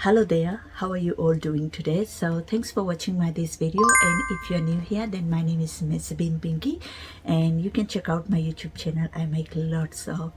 Hello there, how are you all doing today? So thanks for watching this video, and if you're new here, then my name is Miss Bean Pinky and you can check out my YouTube channel. I make lots of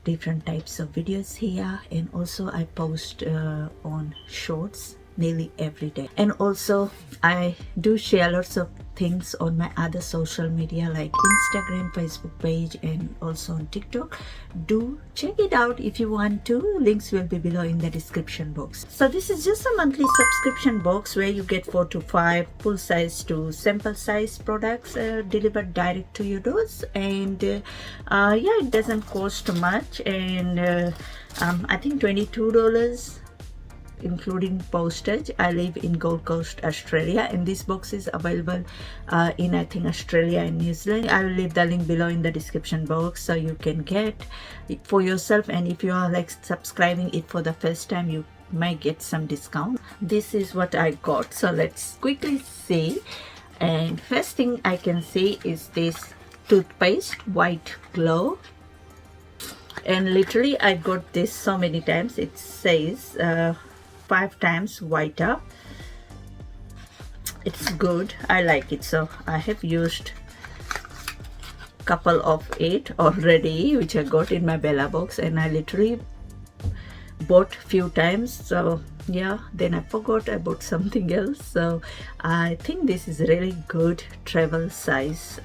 different types of videos here, and also I post on shorts nearly every day, and also I do share lots of things on my other social media like Instagram, Facebook page, and also on TikTok. Do check it out if you want to. Links will be below in the description box. So this is just a monthly subscription box where you get 4 to 5 full size to sample size products delivered direct to your doors, and yeah, it doesn't cost much, and I think $22 including postage. I live in Gold Coast, Australia, and this box is available in I think Australia and New Zealand. I will leave the link below in the description box so you can get it for yourself, and if you are like subscribing it for the first time, you might get some discount. This is what I got, so let's quickly see. And first thing I can see is this toothpaste, White Glow, and literally I got this so many times. It says 5 times whiter. It's good, I like it. So I have used couple of it already, which I got in my Bella box, and I literally bought few times. So yeah, then I forgot I bought something else. So I think this is really good travel size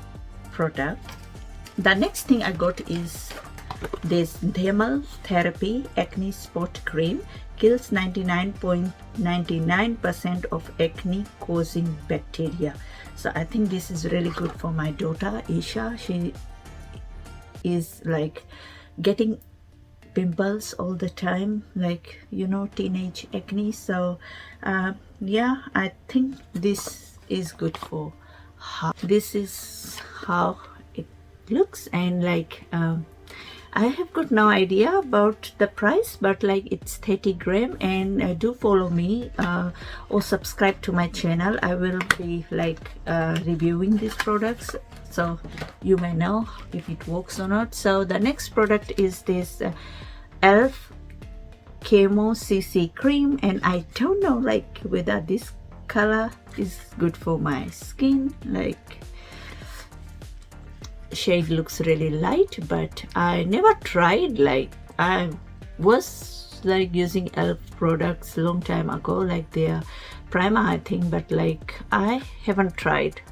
product. The next thing I got is this Dermal Therapy Acne Spot Cream. Kills 99.99% of acne causing bacteria. So I think this is really good for my daughter Isha. She is like getting pimples all the time, like, you know, teenage acne. So yeah, I think this is good for her. This is how it looks, and like I have got no idea about the price, but like it's 30 gram, and do follow me or subscribe to my channel. I will be like reviewing these products, so you may know if it works or not. So the next product is this ELF Chemo CC cream, and I don't know like whether this color is good for my skin. Like, shade looks really light, but I never tried. Like, I was like using ELF products long time ago, like their primer I think, but like I haven't tried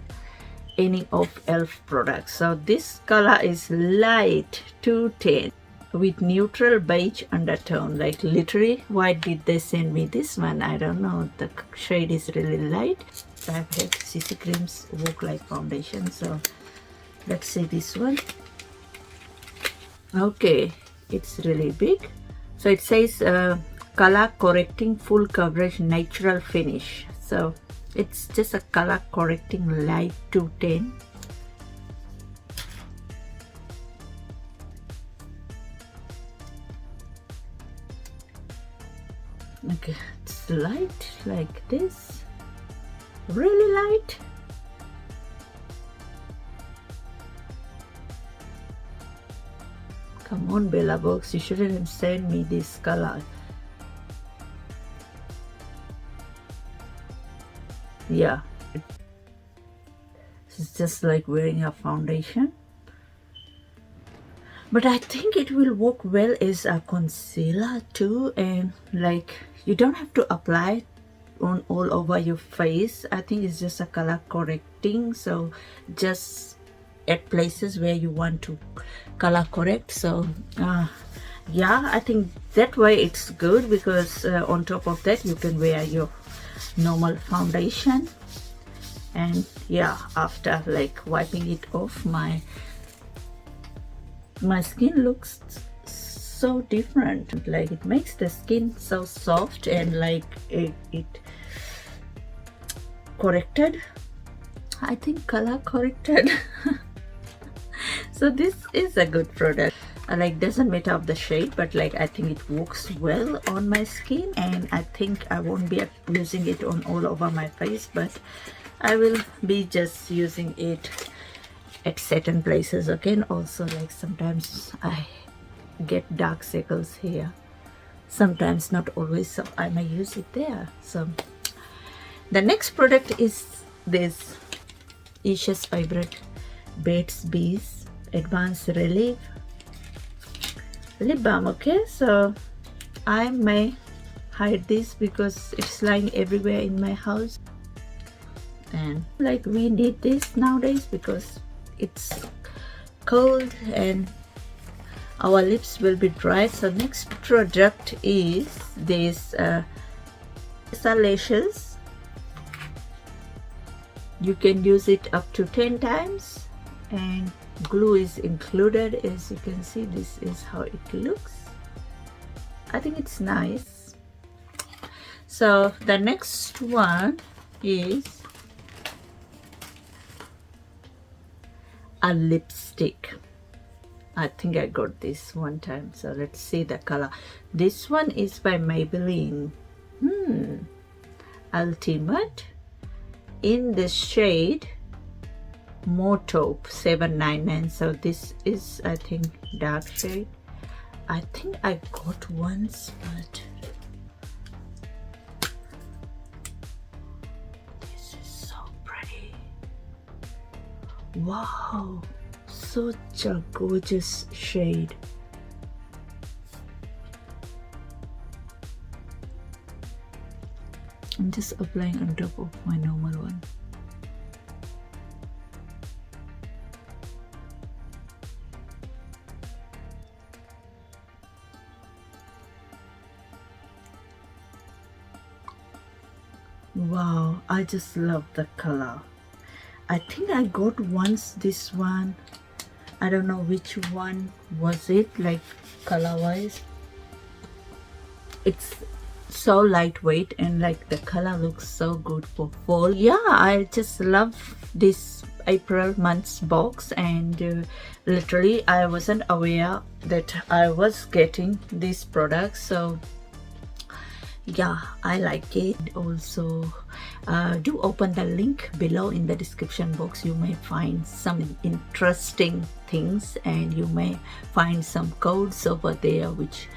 any of ELF products. So this color is light 210 with neutral beige undertone. Like, literally, why did they send me this one? I don't know. The shade is really light. I've had CC creams work like foundation, so let's see this one. Okay, it's really big. So it says color correcting full coverage natural finish. So it's just a color correcting light 210. Okay, it's light like this, really light. Come on, Bella box, you shouldn't send me this color. Yeah, it's just like wearing a foundation, but I think it will work well as a concealer too, and like you don't have to apply it on all over your face. I think it's just a color correcting, so just at places where you want to color correct. So yeah, I think that way it's good, because on top of that you can wear your normal foundation, and yeah, after like wiping it off, my skin looks so different. Like, it makes the skin so soft, and like it corrected, I think color corrected. So this is a good product. Like, doesn't matter of the shade, but like I think it works well on my skin, and I think I won't be using it on all over my face, but I will be just using it at certain places. Again, also like sometimes I get dark circles here, sometimes, not always, so I may use it there. So the next product is this Isha's favorite Bates Bees Advanced Relief Lip Balm. Okay, so I may hide this because it's lying everywhere in my house, and like we need this nowadays because it's cold and our lips will be dry. So next product is this lashes. You can use it up to 10 times and glue is included. As you can see, this is how it looks. I think it's nice. So the next one is a lipstick. I think I got this one time, so let's see the color. This one is by Maybelline Ultimate in the shade Mauve 799. So this is, I think, dark shade. I think I got once, but this is so pretty. Wow, such a gorgeous shade. I'm just applying on top of my normal one. Wow, I just love the color. I think I got once this one. I don't know which one was it, like color wise. It's so lightweight and like the color looks so good for fall. Yeah, I just love this April month's box, and literally I wasn't aware that I was getting this product. So yeah, I like it. Also do open the link below in the description box. You may find some interesting things and you may find some codes over there which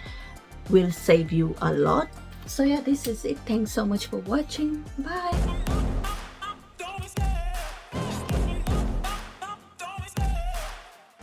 will save you a lot. So yeah, this is it. Thanks so much for watching. Bye.